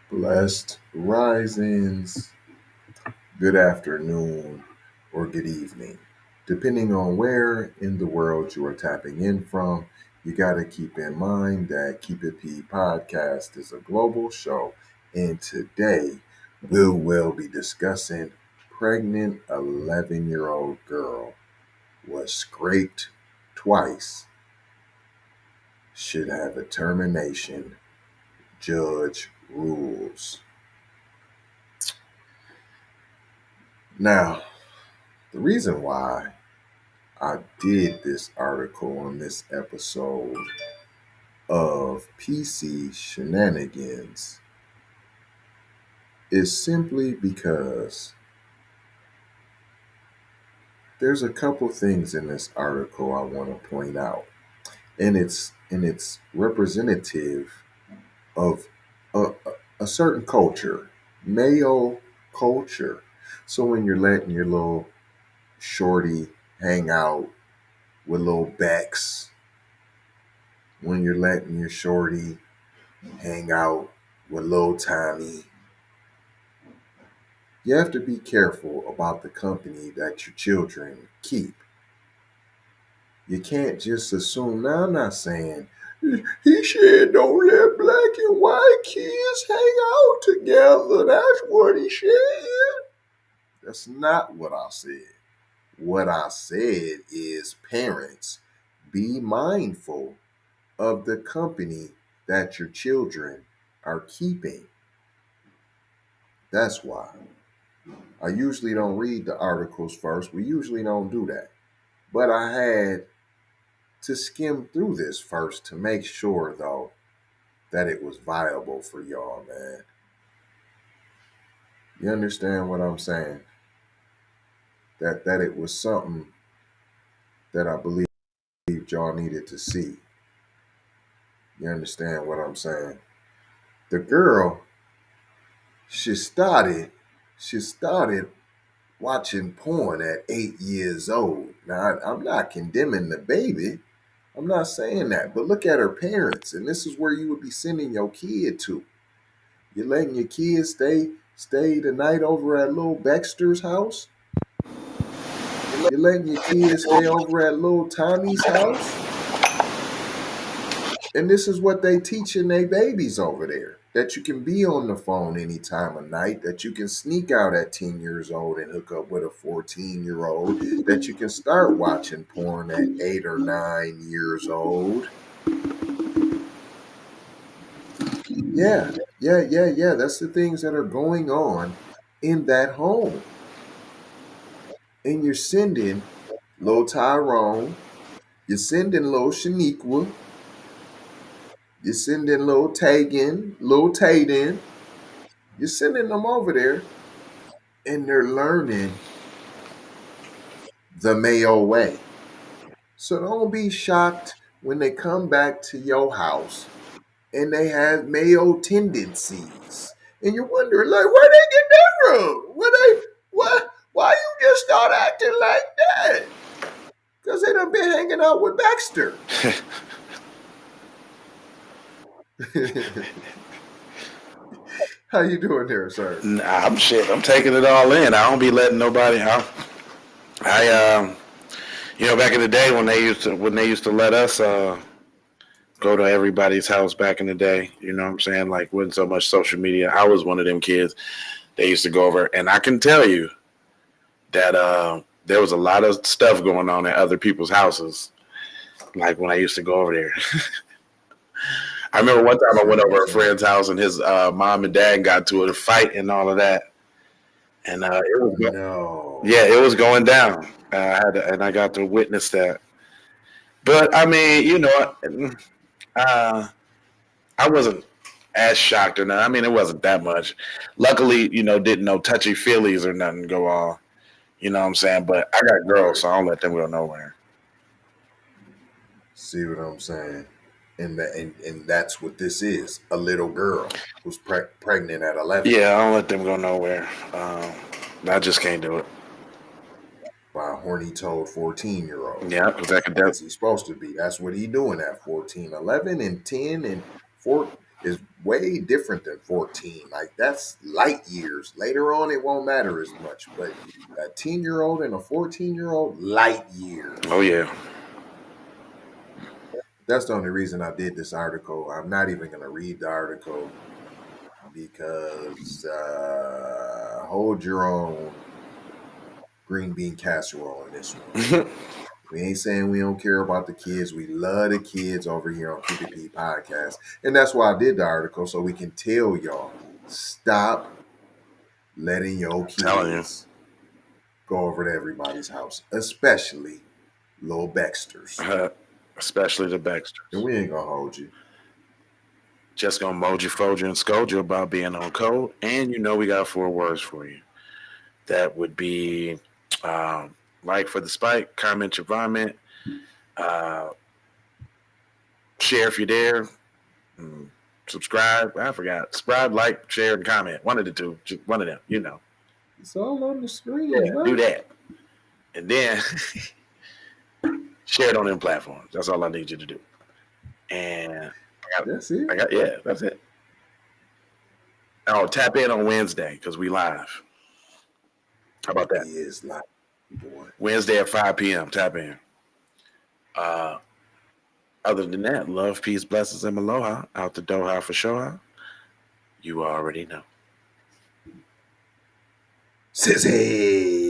Blessed risings, good afternoon, or good evening. Depending on where in the world you are tapping in from, you got to keep in mind that Keep It P podcast is a global show. And today we will be discussing pregnant 11-year-old girl was scraped twice, should have a termination, judge rules. Now, the reason why I did this article on this episode of PC Shenanigans is simply because there's a couple things in this article I want to point out, and it's representative of a certain culture, male culture. So when you're letting your little shorty hang out with little Becks, when you're letting your shorty hang out with little Tommy, you have to be careful about the company that your children keep. You can't just assume. Now, I'm not saying he said don't let black and white kids hang out together. That's what he said. That's not what I said. What I said is, parents, be mindful of the company that your children are keeping. That's why. I usually don't read the articles first. We usually don't do that. But I had to skim through this first to make sure, though, that it was viable for y'all, man. You understand what I'm saying? That it was something that I believed y'all needed to see. You understand what I'm saying? The girl, she started watching porn at 8 years old. Now, I'm not condemning the baby. I'm not saying that. But look at her parents, and this is where you would be sending your kid to. You're letting your kids stay the night over at little Baxter's house? You're letting your kids stay over at little Tommy's house? And this is what they teaching their babies over there. That you can be on the phone any time of night, that you can sneak out at 10 years old and hook up with a 14-year-old, that you can start watching porn at 8 or 9 years old. Yeah. That's the things that are going on in that home. And you're sending little Tyrone, you're sending little Shaniqua, you're sending little Tegan, little Tayden. You're sending them over there, and they're learning the Mayo way. So don't be shocked when they come back to your house and they have Mayo tendencies. And you're wondering, like, where they get that from? Why you just start acting like that? Because they done been hanging out with Baxter. How you doing there, sir? Nah, I'm shit. I'm taking it all in. I don't be letting nobody out. Back in the day when they used to let us go to everybody's house back in the day, you know what I'm saying? Like, wasn't so much social media. I was one of them kids. They used to go over, and I can tell you that there was a lot of stuff going on at other people's houses. Like when I used to go over there. I remember one time I went over a friend's house and his mom and dad got to a fight and all of that, and it was going down. I got to witness that. But I mean, I wasn't as shocked or nothing. I mean, it wasn't that much. Luckily, didn't no touchy feelies or nothing go on. You know what I'm saying? But I got girls, so I don't let them go nowhere. See what I'm saying? And that's what this is. A little girl who's pregnant at 11. Yeah, I don't let them go nowhere. I just can't do it. by a horny-toed 14-year-old. Yeah, because As he's supposed to be. That's what he's doing at 14. 11 and 10 and 4 is way different than 14. Like, that's light years. Later on, it won't matter as much. But a 10-year-old and a 14-year-old, light years. Oh, yeah. That's the only reason I did this article. I'm not even going to read the article because hold your own green bean casserole in this one. We ain't saying we don't care about the kids. We love the kids over here on PDP Podcast. And that's why I did the article, so we can tell y'all, stop letting your kids go over to everybody's house, especially little Baxters. Especially the Baxters. And we ain't going to hold you. Just going to mold you, fold you, and scold you about being on code. And you know we got 4 words for you. That would be like for the spike, comment your vomit, share if you're there, subscribe. I forgot. Subscribe, like, share, and comment. One of the two. Just one of them, you know. It's all on the screen. Yeah, do that. And then share it on them platforms. That's all I need you to do. And that's it. That's it. Oh, tap in on Wednesday because we live. How about that? He is live, boy. Wednesday at 5 p.m. Tap in. Other than that, love, peace, blessings, and aloha. Out the Doha for sure. You already know. Sissy.